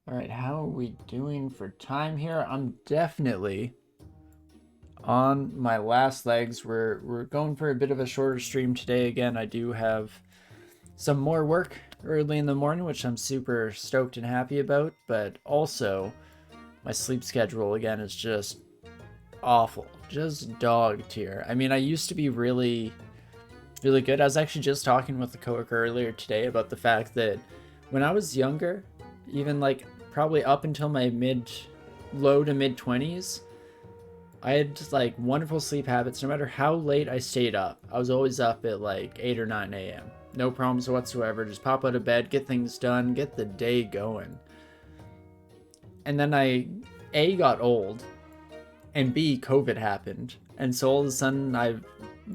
All right, how are we doing for time here? I'm definitely on my last legs. We're going for a bit of a shorter stream today. Again, I do have some more work early in the morning, which I'm super stoked and happy about, but also my sleep schedule again is just awful. Just dog tier. I mean, I used to be really good. I was actually just talking with a coworker earlier today about the fact that when I was younger, even like probably up until my low to mid 20s, I had like wonderful sleep habits. No matter how late I stayed up, I was always up at like 8 or 9 a.m. No problems whatsoever. Just pop out of bed, get things done, get the day going. And then A, got old, and B, COVID happened. And so all of a sudden I've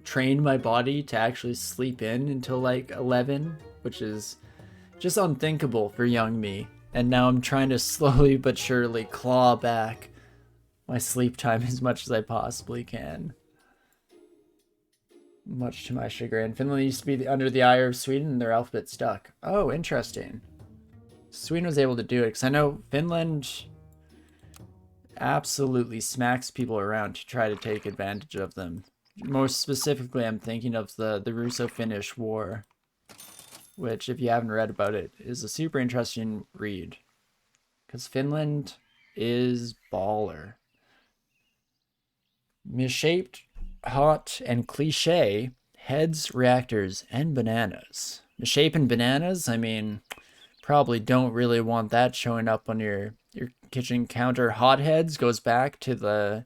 trained my body to actually sleep in until like 11, which is just unthinkable for young me. And now I'm trying to slowly but surely claw back my sleep time as much as I possibly can. Much to my chagrin. Finland used to be under the ire of Sweden and their alphabet stuck. Oh, interesting. Sweden was able to do it because I know Finland absolutely smacks people around to try to take advantage of them. Most specifically, I'm thinking of the Russo-Finnish War, which, if you haven't read about it, is a super interesting read. Because Finland is baller. Misshaped, hot, and cliche, heads, reactors, and bananas. Misshapen bananas, I mean, probably don't really want that showing up on your kitchen counter. Hotheads goes back to the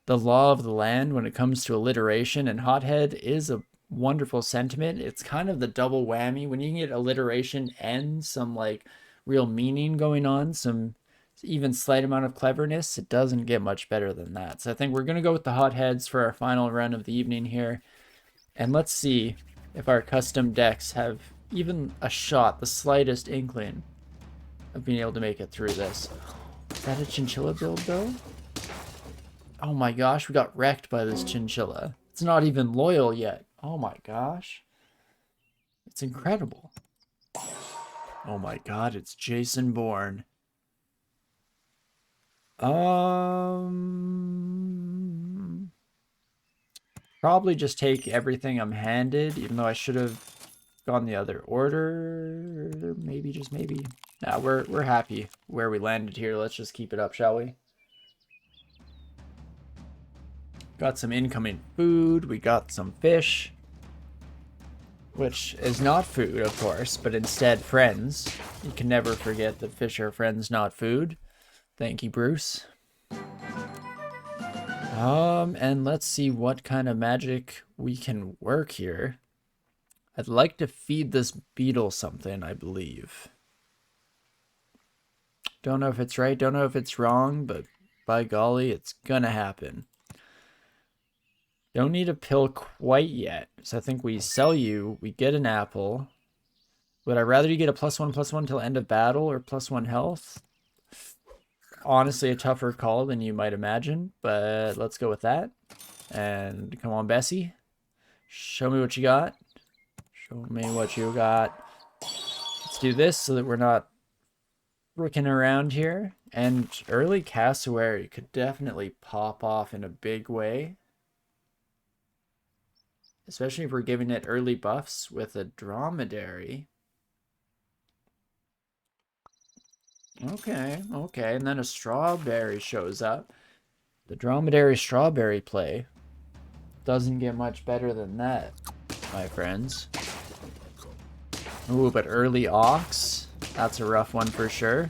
law of the land when it comes to alliteration, and hothead is a wonderful sentiment. It's kind of the double whammy when you can get alliteration and some like real meaning going on, some even slight amount of cleverness. It doesn't get much better than that. So I think we're gonna go with the hotheads for our final run of the evening here, and let's see if our custom decks have even a shot, the slightest inkling of being able to make it through this. Is that a chinchilla build though? Oh my gosh, we got wrecked by this chinchilla. It's not even loyal yet. Oh my gosh. It's incredible. Oh my god, it's Jason Bourne. Probably just take everything I'm handed, even though I should have gone the other order. Maybe, just maybe. Nah, we're happy where we landed here. Let's just keep it up, shall we? Got some incoming food. We got some fish, which is not food, of course, but instead friends. You can never forget that fish are friends, not food. Thank you, Bruce. And let's see what kind of magic we can work here. I'd like to feed this beetle something, I believe. Don't know if it's right, don't know if it's wrong, but by golly, it's gonna happen. Don't need a pill quite yet, so I think we sell you, we get an apple. Would I rather you get a +1/+1 till end of battle or +1 health? Honestly, a tougher call than you might imagine, but let's go with that. And come on, Bessie. Show me what you got. Show me what you got. Let's do this so that we're not rooking around here. And early cassowary could definitely pop off in a big way, especially if we're giving it early buffs with a dromedary. Okay, and then a strawberry shows up. The dromedary strawberry play doesn't get much better than that, my friends. Ooh, but early ox, that's a rough one for sure.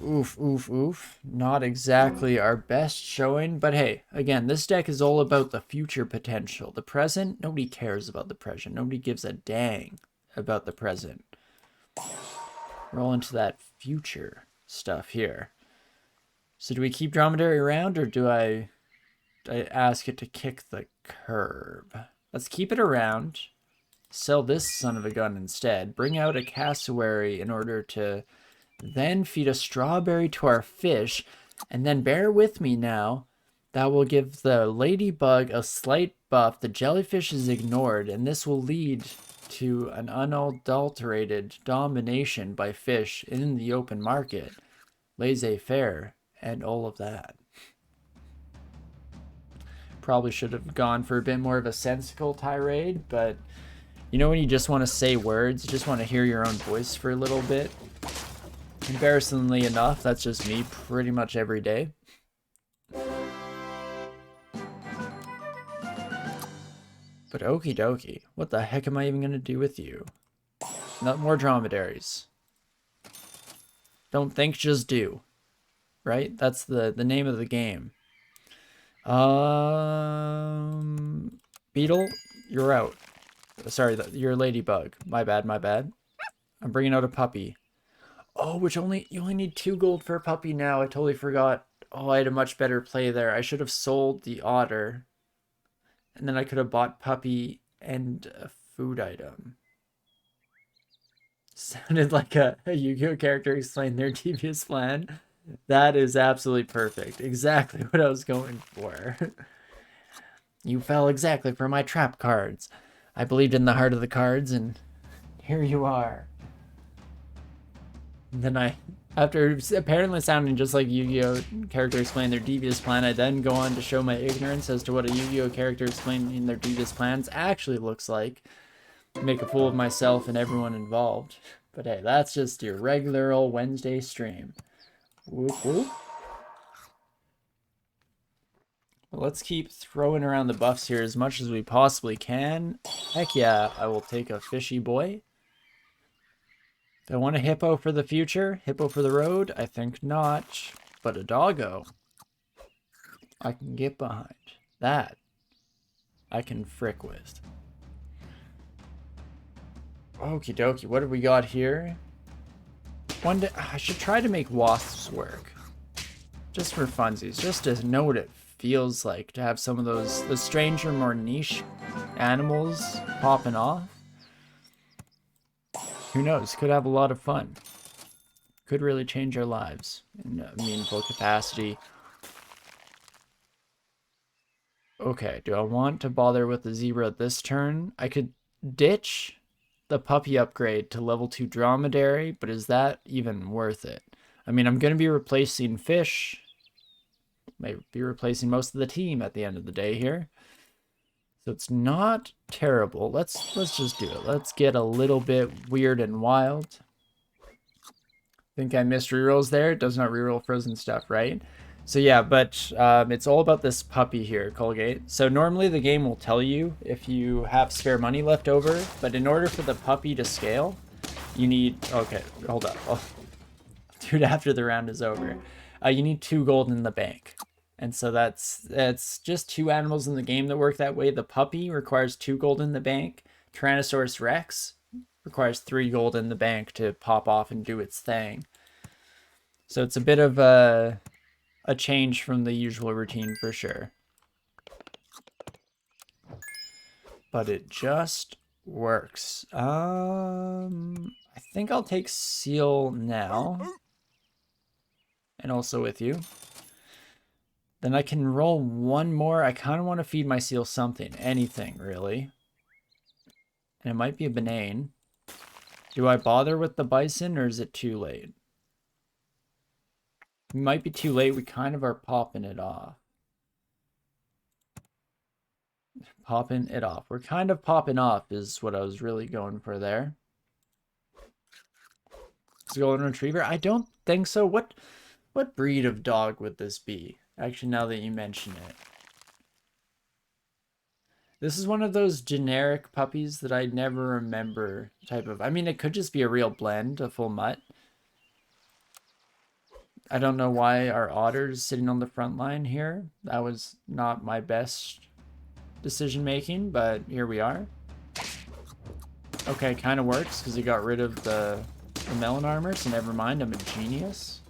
Oof, oof, oof. Not exactly our best showing, but hey, again, this deck is all about the future potential. The present, nobody cares about the present. Nobody gives a dang about the present. Roll into that future stuff here. So do we keep dromedary around, or do I ask it to kick the curb? Let's keep it around. Sell this son of a gun instead. Bring out a cassowary in order to then feed a strawberry to our fish. And then bear with me now. That will give the ladybug a slight buff. The jellyfish is ignored, and this will lead to an unadulterated domination by fish in the open market, laissez-faire, and all of that. Probably should have gone for a bit more of a sensical tirade, but you know when you just want to say words, you just want to hear your own voice for a little bit? Embarrassingly enough, that's just me pretty much every day. But okie dokie, what the heck am I even going to do with you? Not more dromedaries. Don't think, just do. Right? That's the name of the game. Beetle, you're out. Sorry, you're a ladybug. My bad, my bad. I'm bringing out a puppy. Oh, you only need 2 gold for a puppy now. I totally forgot. Oh, I had a much better play there. I should have sold the otter. And then I could have bought puppy and a food item. Sounded like a Yu-Gi-Oh character explained their devious plan. That is absolutely perfect. Exactly what I was going for. You fell exactly for my trap cards. I believed in the heart of the cards, and here you are. And then after apparently sounding just like Yu-Gi-Oh character explained their devious plan, I then go on to show my ignorance as to what a Yu-Gi-Oh character explaining their devious plans actually looks like. Make a fool of myself and everyone involved. But hey, that's just your regular old Wednesday stream. Whoop whoop. Well, let's keep throwing around the buffs here as much as we possibly can. Heck yeah, I will take a fishy boy. Do I want a hippo for the future? Hippo for the road? I think not. But a doggo, I can get behind. That I can frick with. Okie dokie, what have we got here? One day, I should try to make wasps work. Just for funsies, just to know what it feels like to have some of the stranger, more niche animals popping off. Who knows? Could have a lot of fun. Could really change our lives in a meaningful capacity. Okay, do I want to bother with the zebra this turn? I could ditch the puppy upgrade to level 2 dromedary, but is that even worth it? I mean, I'm going to be replacing fish. Might be replacing most of the team at the end of the day here. So it's not terrible. Let's just do it. Let's get a little bit weird and wild. Think I missed rerolls there. It does not reroll frozen stuff, right? So yeah, but it's all about this puppy here, Colgate. So normally the game will tell you if you have spare money left over, but in order for the puppy to scale, you need... Okay, hold up. I'll do it after the round is over. You need 2 gold in the bank. And so that's just 2 animals in the game that work that way. The puppy requires 2 gold in the bank. Tyrannosaurus Rex requires 3 gold in the bank to pop off and do its thing. So it's a bit of a change from the usual routine for sure. But it just works. I think I'll take Seal now. And also with you. Then I can roll 1 more. I kind of want to feed my seal something. Anything, really. And it might be a banane. Do I bother with the bison, or is it too late? It might be too late. We kind of are popping it off. Popping it off. We're kind of popping off is what I was really going for there. It's a golden retriever? I don't think so. What breed of dog would this be? Actually, now that you mention it. This is one of those generic puppies that I never remember type of... I mean, it could just be a real blend, a full mutt. I don't know why our otter's sitting on the front line here. That was not my best decision making, but here we are. Okay, kind of works because he got rid of the melon armor, so never mind, I'm a genius.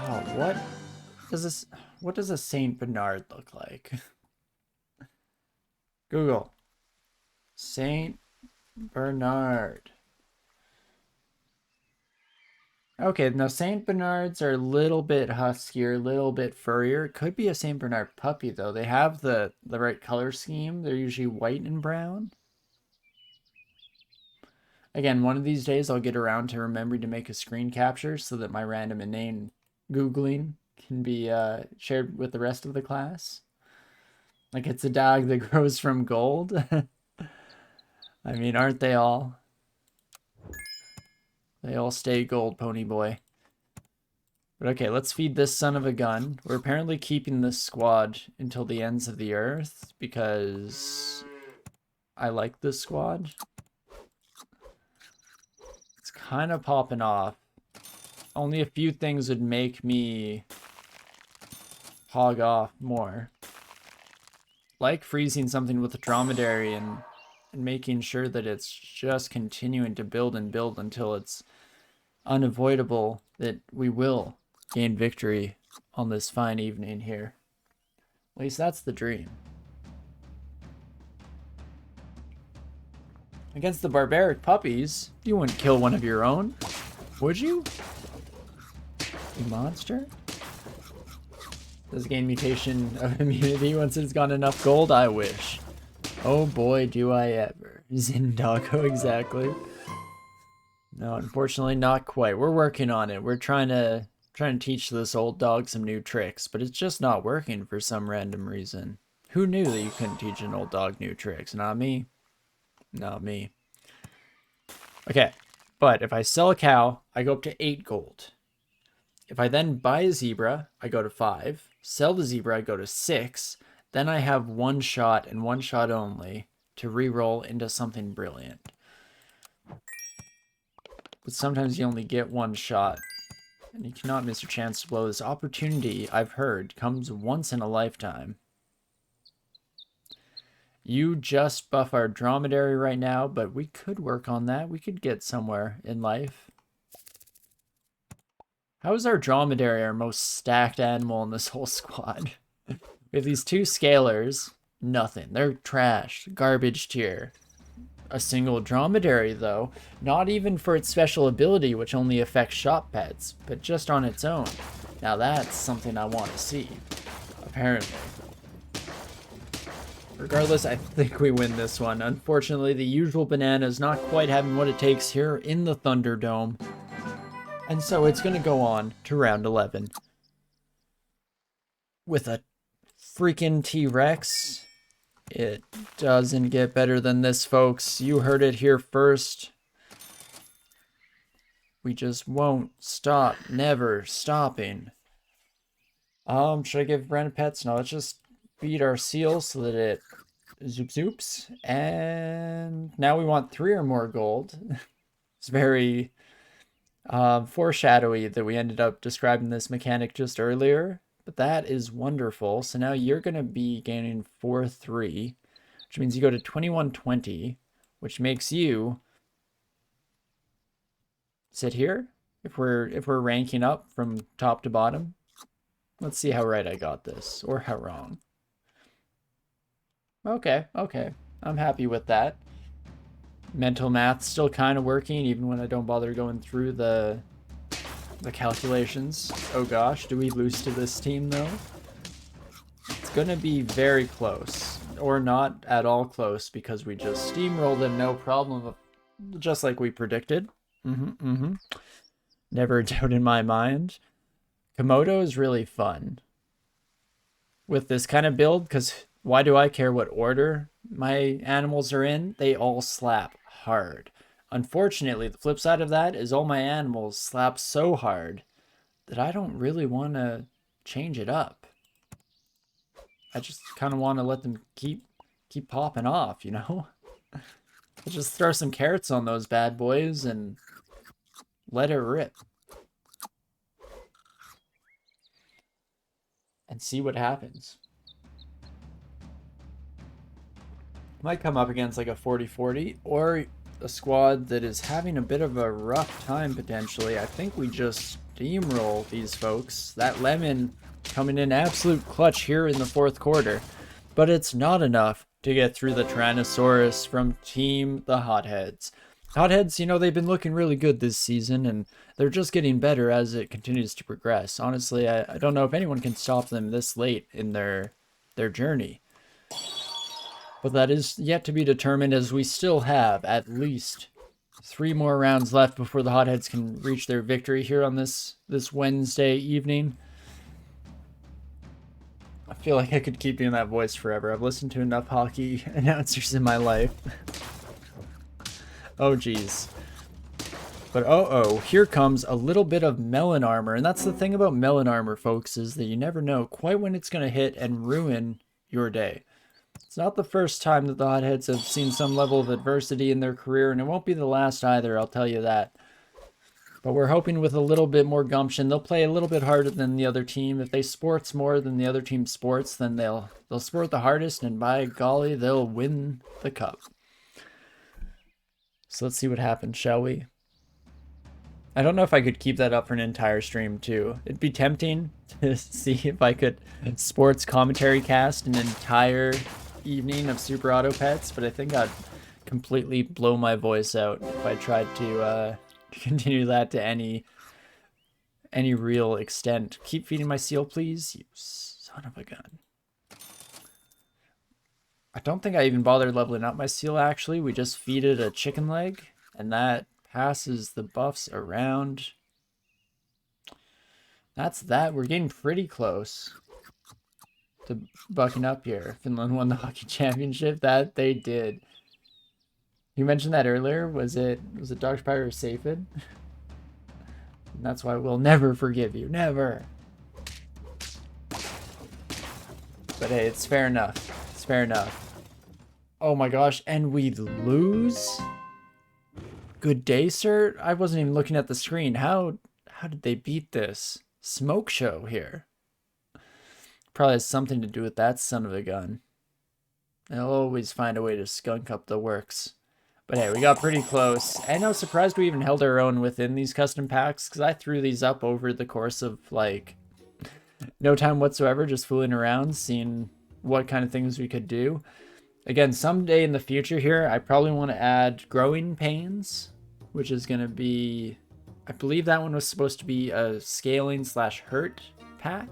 Oh, what does a Saint Bernard look like? Google. Saint Bernard. Okay, now Saint Bernards are a little bit huskier, a little bit furrier. Could be a Saint Bernard puppy though. They have the right color scheme. They're usually white and brown. Again, one of these days I'll get around to remembering to make a screen capture so that my random inane Googling can be shared with the rest of the class. Like it's a dog that grows from gold. I mean, aren't they all? They all stay gold, pony boy. But okay, let's feed this son of a gun. We're apparently keeping this squad until the ends of the earth because I like this squad. It's kind of popping off. Only a few things would make me hog off more. Like freezing something with a dromedary and making sure that it's just continuing to build and build until it's unavoidable that we will gain victory on this fine evening here. At least that's the dream. Against the barbaric puppies, you wouldn't kill one of your own, would you? You monster? Does gain mutation of immunity once it's got enough gold? I wish. Oh boy, do I ever. Zindago, exactly. No, unfortunately not quite. We're working on it. We're trying to teach this old dog some new tricks, but it's just not working for some random reason. Who knew that you couldn't teach an old dog new tricks? Not me. Not me. Okay, but if I sell a cow, I go up to 8 gold. If I then buy a zebra, I go to 5. Sell the zebra, I go to 6. Then I have 1 shot and 1 shot only to re-roll into something brilliant. But sometimes you only get 1 shot, and you cannot miss your chance to blow. This opportunity, I've heard, comes once in a lifetime. You just buff our dromedary right now, but we could work on that. We could get somewhere in life. How is our dromedary our most stacked animal in this whole squad? We have these 2 scalers. Nothing. They're trash. Garbage tier. A single dromedary, though. Not even for its special ability, which only affects shop pets, but just on its own. Now that's something I want to see. Apparently. Regardless, I think we win this one. Unfortunately, the usual banana is not quite having what it takes here in the Thunderdome. And so it's going to go on to round 11. With a freaking T-Rex. It doesn't get better than this, folks. You heard it here first. We just won't stop. Never stopping. Should I give random pets? No, let's just feed our seal so that it zoops. And now we want 3 or more gold. It's very foreshadowy that we ended up describing this mechanic just earlier. But that is wonderful. So now you're going to be gaining 4-3, which means you go to 21-20, which makes you sit here if we're ranking up from top to bottom. Let's see how right I got this, or how wrong. Okay. I'm happy with that. Mental math still kind of working, even when I don't bother going through the calculations. Oh gosh, do we lose to this team though? It's gonna be very close, or not at all close, because we just steamrolled them, no problem, just like we predicted. Never a doubt in my mind. Komodo is really fun with this kind of build, because why do I care what order my animals are in? They all slap hard. Unfortunately, the flip side of that is all my animals slap so hard that I don't really want to change it up. I just kind of want to let them keep popping off, you know? I'll just throw some carrots on those bad boys and let it rip. And see what happens. Might come up against like a 40-40 or a squad that is having a bit of a rough time potentially. I think we just steamroll these folks. That lemon coming in absolute clutch here in the 4th quarter. But it's not enough to get through the Tyrannosaurus from Team the Hotheads. Hotheads, you know, they've been looking really good this season, and they're just getting better as it continues to progress. Honestly, I don't know if anyone can stop them this late in their journey. But that is yet to be determined, as we still have at least 3 more rounds left before the Hotheads can reach their victory here on this Wednesday evening. I feel like I could keep doing that voice forever. I've listened to enough hockey announcers in my life. Oh, geez. But oh, here comes a little bit of melon armor. And that's the thing about melon armor, folks, is that you never know quite when it's going to hit and ruin your day. It's not the first time that the Hotheads have seen some level of adversity in their career, and it won't be the last either, I'll tell you that. But we're hoping with a little bit more gumption, they'll play a little bit harder than the other team. If they sports more than the other team sports, then they'll sport the hardest, and by golly, they'll win the cup. So let's see what happens, shall we? I don't know if I could keep that up for an entire stream, too. It'd be tempting to see if I could sports commentary cast an entire evening of Super Auto Pets, but I think I'd completely blow my voice out if I tried to continue that to any real extent. Keep feeding my seal, please, you son of a gun. I don't think I even bothered leveling up my seal, actually. We just feed it a chicken leg, and that passes the buffs around. That's that. We're getting pretty close to bucking up here. Finland won the hockey championship. That they did. You mentioned that earlier. Was it Dr. Pyre or Safed? And that's why we'll never forgive you. Never. But hey, it's fair enough. It's fair enough. Oh my gosh, and we lose? Good day, sir? I wasn't even looking at the screen. How did they beat this smoke show here? Probably has something to do with that son of a gun. They'll always find a way to skunk up the works. But hey, we got pretty close. And I was surprised we even held our own within these custom packs, because I threw these up over the course of, like, no time whatsoever, just fooling around, seeing what kind of things we could do. Again, someday in the future here, I probably want to add Growing Pains, which is going to be, I believe that one was supposed to be a scaling/hurt pack,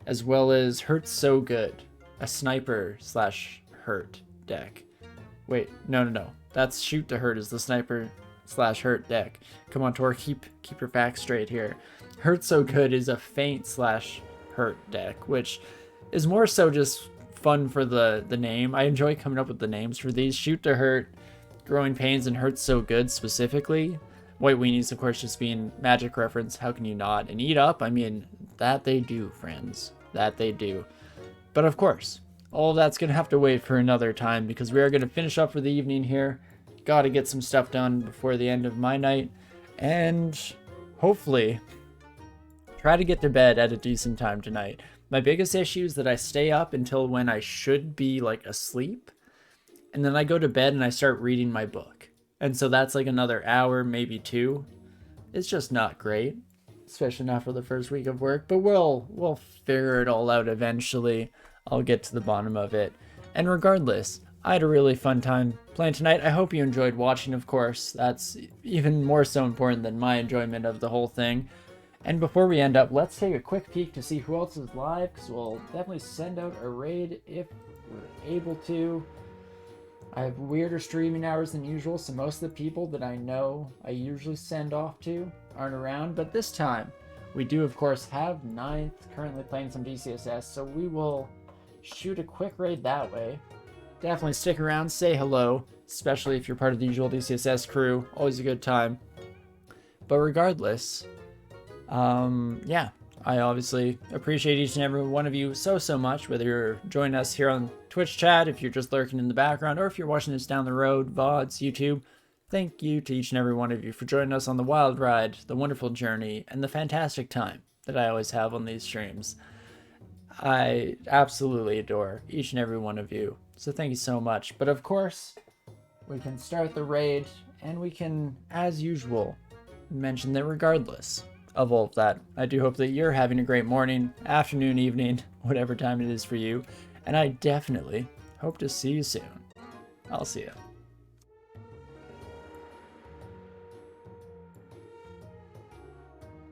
as well as Hurt So Good, a sniper/hurt deck. Wait, no. That's Shoot to Hurt is the sniper/hurt deck. Come on, Tor, keep your facts straight here. Hurt So Good is a feint/hurt deck, which is more so just fun for the name. I enjoy coming up with the names for these. Shoot to Hurt, Growing Pains, and Hurt So Good specifically. White Weenies, of course, just being magic reference. How can you not? And Eat Up, I mean, that they do, friends. That they do. But of course, all of that's going to have to wait for another time, because we are going to finish up for the evening here. Got to get some stuff done before the end of my night. And hopefully try to get to bed at a decent time tonight. My biggest issue is that I stay up until when I should be, like, asleep. And then I go to bed and I start reading my book. And so that's like another hour, maybe 2. It's just not great, especially not for the first week of work. But we'll figure it all out eventually. I'll get to the bottom of it. And regardless, I had a really fun time playing tonight. I hope you enjoyed watching, of course. That's even more so important than my enjoyment of the whole thing. And before we end up, let's take a quick peek to see who else is live, because we'll definitely send out a raid if we're able to. I have weirder streaming hours than usual, so most of the people that I know I usually send off to aren't around. But this time, we do, of course, have Ninth currently playing some DCSS, so we will shoot a quick raid that way. Definitely stick around, say hello, especially if you're part of the usual DCSS crew. Always a good time. But regardless, yeah, I obviously appreciate each and every one of you so much, whether you're joining us here on Twitch chat, if you're just lurking in the background, or if you're watching us down the road, VODs, YouTube. Thank you to each and every one of you for joining us on the wild ride, the wonderful journey, and the fantastic time that I always have on these streams. I absolutely adore each and every one of you, so thank you so much. But of course, we can start the raid, and we can, as usual, mention that regardless of all of that, I do hope that you're having a great morning, afternoon, evening, whatever time it is for you, and I definitely hope to see you soon. I'll see you.